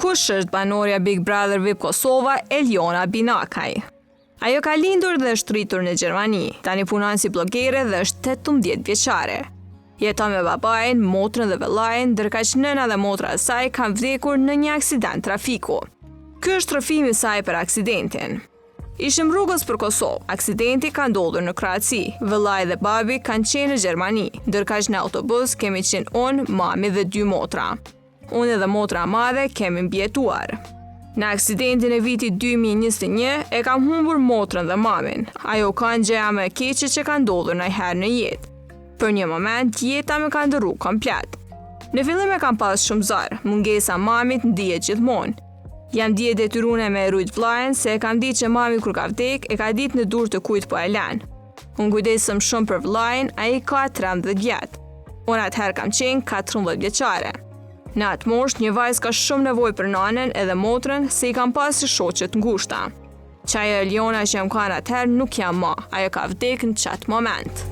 Kush është banorja Big Brother VIP Kosova, Eliona Binakaj? Ajo ka lindur dhe është rritur në Gjermani, tani punon si blogere dhe është 18 vjeçare. Jeton me babain, motrën dhe vëllain, ndërkaq nëna dhe motra e saj kanë vdekur në një aksident trafiku. Ky është rrëfimi i saj për aksidentin. Ishim rrugës për Kosovë, aksidenti ka ndodhur në Kroaci, vëllai dhe babi kanë qenë në Gjermani, ndërkaq në autobus kemi qenë unë, mami dhe 2 motra. Unë dhe motra e madhe kemi mbijetuar. Në aksidentin e vitit 2021 e kam humbur motrën dhe mamin. Ajo ka gjëja më e keqe që ka ndodhur ndonjëherë në jetë. Për një moment, jeta më ka ndërruar komplet. Në fillim e kam pas shumë zor, mungesa mamit ndihet gjithmonë. Jam dje detyruar me rujt vllain se e kam ditë që mami kur ka vdek e ka ditë në dur të kujt po e lan. Unë kujdesem shumë për vllain, ai ka 13 vjet. Unë atëherë kam qenë 14 vjeçare. Në atë moshë një vajzë ka shumë nevojë për nanën edhe motrën se i kam pasur shoqe të ngushta. Çaja Eliona që jam kanë atëherë nuk jam më, ajo ka vdekur në çat moment.